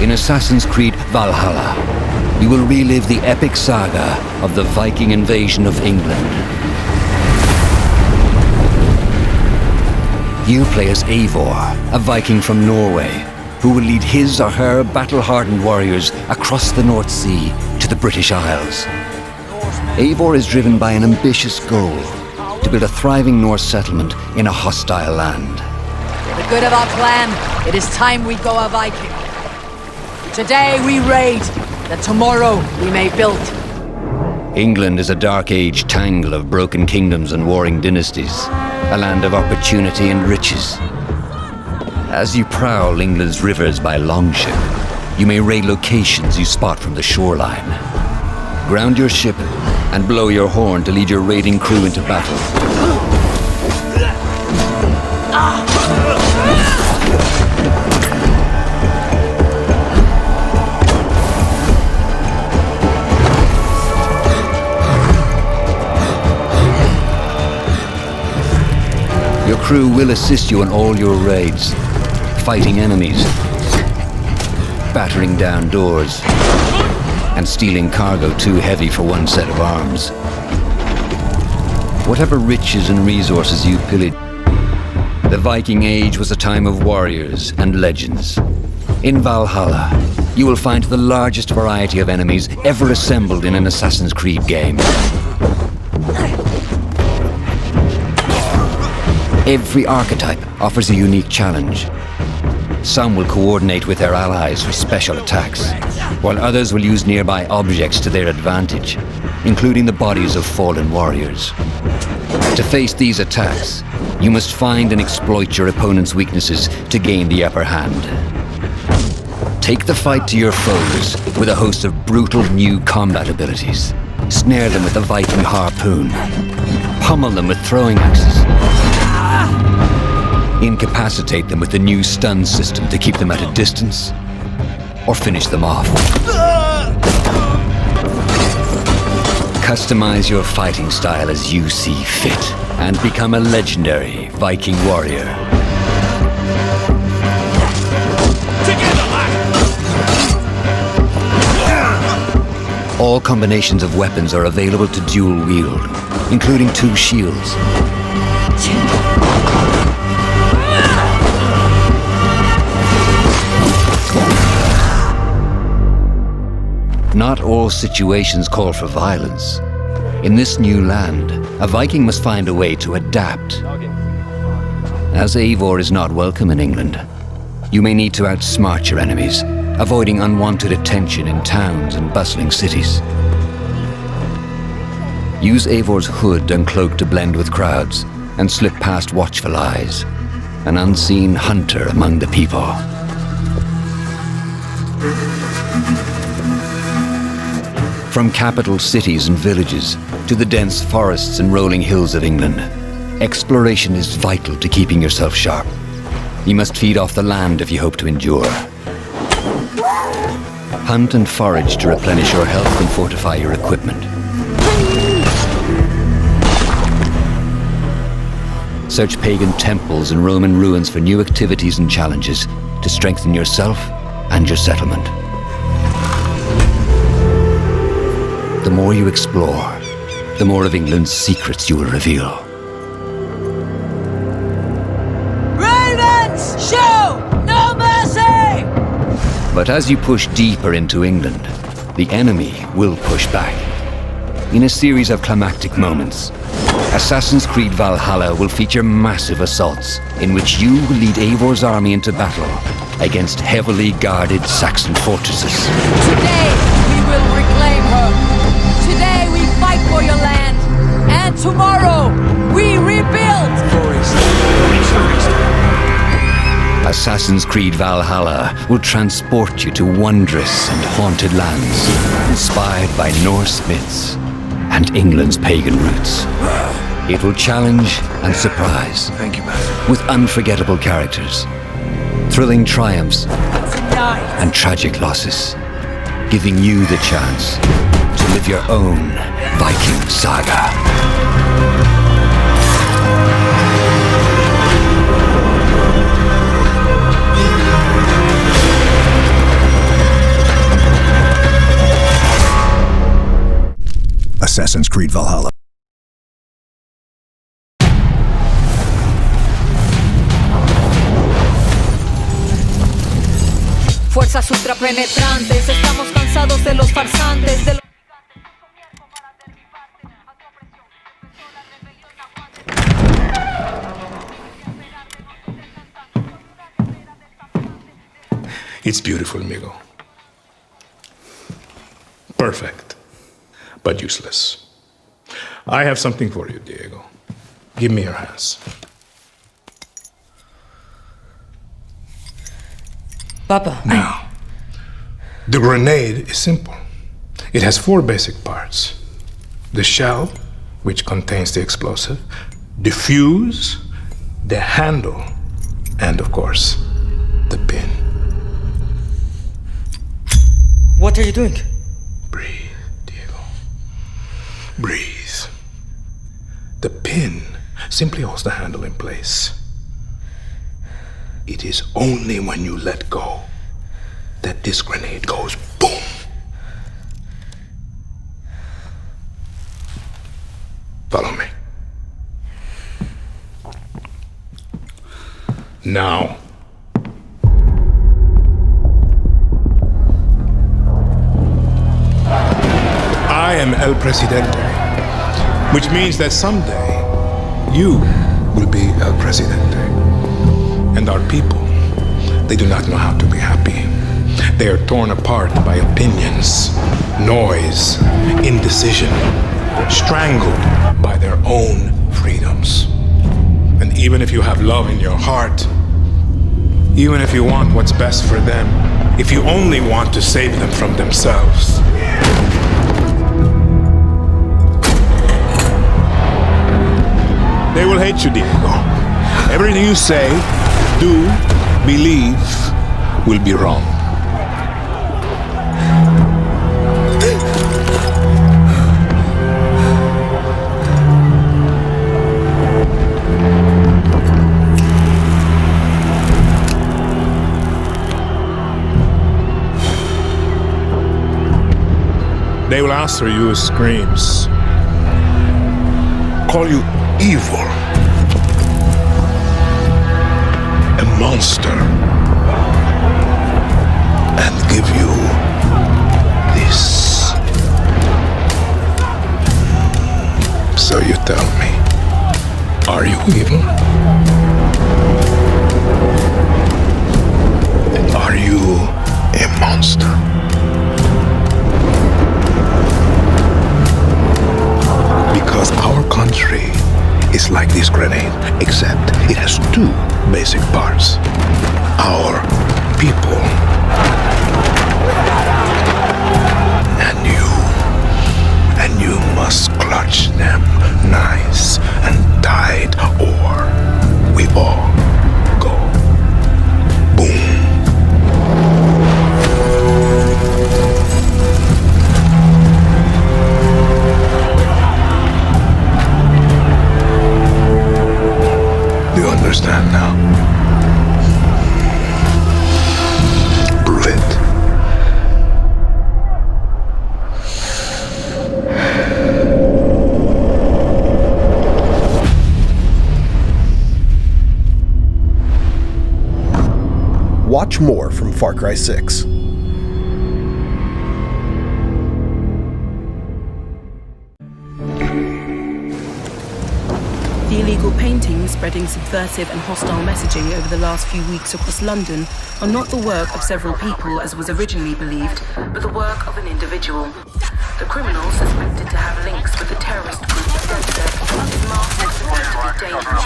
In Assassin's Creed Valhalla, you will relive the epic saga of the Viking invasion of England. You play as Eivor, a Viking from Norway, who will lead his or her battle-hardened warriors across the North Sea to the British Isles. Eivor is driven by an ambitious goal: to build a thriving Norse settlement in a hostile land. For the good of our clan, it is time we go a Viking. Today we raid, that tomorrow we may build. England is a dark age tangle of broken kingdoms and warring dynasties, a land of opportunity and riches. As you prowl England's rivers by longship, you may raid locations you spot from the shoreline. Ground your ship and blow your horn to lead your raiding crew into battle. Your crew will assist you in all your raids, fighting enemies, battering down doors, and stealing cargo too heavy for one set of arms. Whatever riches and resources you pillage, the Viking Age was a time of warriors and legends. In Valhalla, you will find the largest variety of enemies ever assembled in an Assassin's Creed game. Every archetype offers a unique challenge. Some will coordinate with their allies for special attacks, while others will use nearby objects to their advantage, including the bodies of fallen warriors. To face these attacks, you must find and exploit your opponent's weaknesses to gain the upper hand. Take the fight to your foes with a host of brutal new combat abilities. Snare them with the Viking harpoon. Pummel them with throwing axes. Incapacitate them with the new stun system to keep them at a distance, or finish them off. Customize your fighting style as you see fit, and become a legendary Viking warrior. All combinations of weapons are available to dual wield, including 2 shields. Not all situations call for violence. In this new land, a Viking must find a way to adapt. As Eivor is not welcome in England, you may need to outsmart your enemies, avoiding unwanted attention in towns and bustling cities. Use Eivor's hood and cloak to blend with crowds, and slip past watchful eyes, an unseen hunter among the people. From capital cities and villages to the dense forests and rolling hills of England, exploration is vital to keeping yourself sharp. You must feed off the land if you hope to endure. Hunt and forage to replenish your health and fortify your equipment. Search pagan temples and Roman ruins for new activities and challenges to strengthen yourself and your settlement. The more you explore, the more of England's secrets you will reveal. Ravens, show no mercy! But as you push deeper into England, the enemy will push back. In a series of climactic moments, Assassin's Creed Valhalla will feature massive assaults in which you will lead Eivor's army into battle against heavily guarded Saxon fortresses. Today we will reclaim her. Today we fight for your land. And tomorrow we rebuild. Assassin's Creed Valhalla will transport you to wondrous and haunted lands, inspired by Norse myths and England's pagan roots. It will challenge and surprise. Thank you, Master. With unforgettable characters, thrilling triumphs, and tragic losses, giving you the chance to live your own Viking saga. Assassin's Creed Valhalla. Fuerzas ultrapenetrantes, estamos cansados de los farsantes, de los... It's beautiful, amigo. Perfect, but useless. I have something for you, Diego. Give me your hands. Papa. Now, the grenade is simple. It has 4 basic parts. The shell, which contains the explosive, the fuse, the handle, and of course, the pin. What are you doing? Breathe, Diego. Breathe. The pin simply holds the handle in place. It is only when you let go that this grenade goes boom. Follow me. Now. I am El Presidente, which means that someday you will be El Presidente. And our people, they do not know how to be happy. They are torn apart by opinions, noise, indecision, strangled by their own freedoms. And even if you have love in your heart, even if you want what's best for them, if you only want to save them from themselves, they will hate you, Diego. Everything you say, do, believe, will be wrong. They will answer you with screams, call you evil, a monster, and give you this. So you tell me, are you evil? And are you a monster? Because our country is like this grenade, except it has 2 basic parts. Our people and you must clutch them nice and tight, or we all go boom. Do you understand now? Prove it. Watch more from Far Cry 6. The illegal paintings spreading subversive and hostile messaging over the last few weeks across London are not the work of several people as was originally believed, but the work of an individual. The criminal, suspected to have links with the terrorist group Delta, is masked as supposed to be dangerous.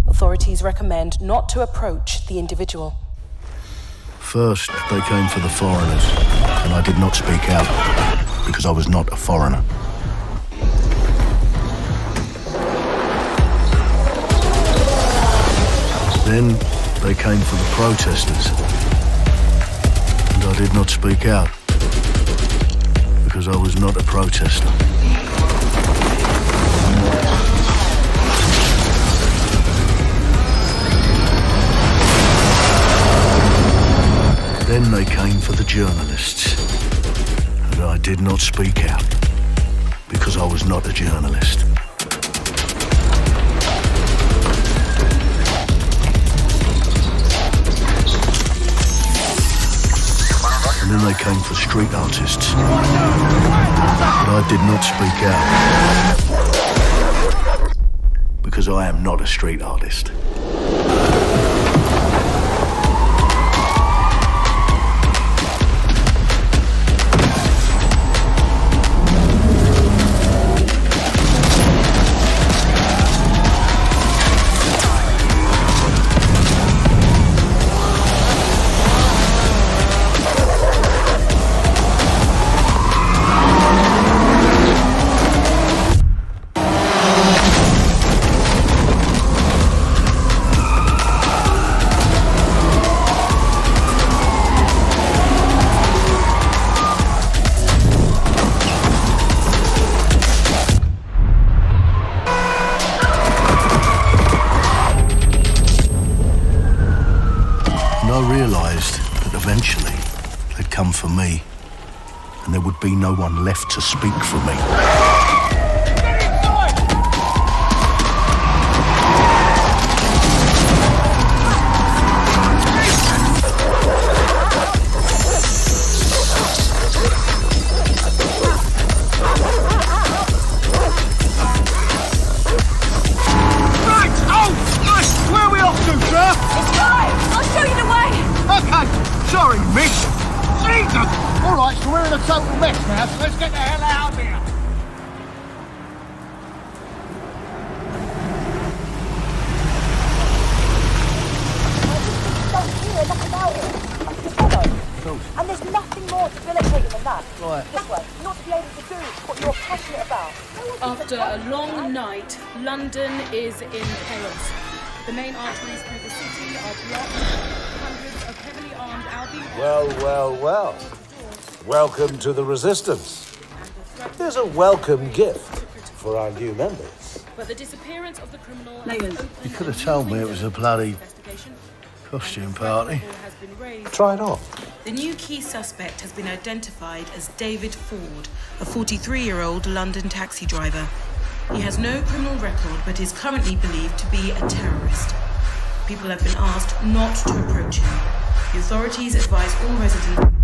Authorities recommend not to approach the individual. First, they came for the foreigners, and I did not speak out, because I was not a foreigner. Then, they came for the protesters, and I did not speak out, because I was not a protester. they came for the journalists. And I did not speak out, because I was not a journalist. And then they came for street artists. But I did not speak out, because I am not a street artist. I realised that eventually they'd come for me, and there would be no one left to speak for me. Sorry, miss. Jesus! All right, so we're in a total mess now, so let's get the hell out of here. And there's nothing more debilitating than that. Right. This way, not to be able to do what you're passionate about. After a long night, London is in chaos. The main arteries through the city are blocked. Hundreds of heavily armed Albion... Well. Welcome to the Resistance. Here's a welcome gift for our new members. But the disappearance of the criminal... You could have told me it was a bloody costume party. Try it on. The new key suspect has been identified as David Ford, a 43-year-old London taxi driver. He has no criminal record, but is currently believed to be a terrorist. People have been asked not to approach him. The authorities advise all residents...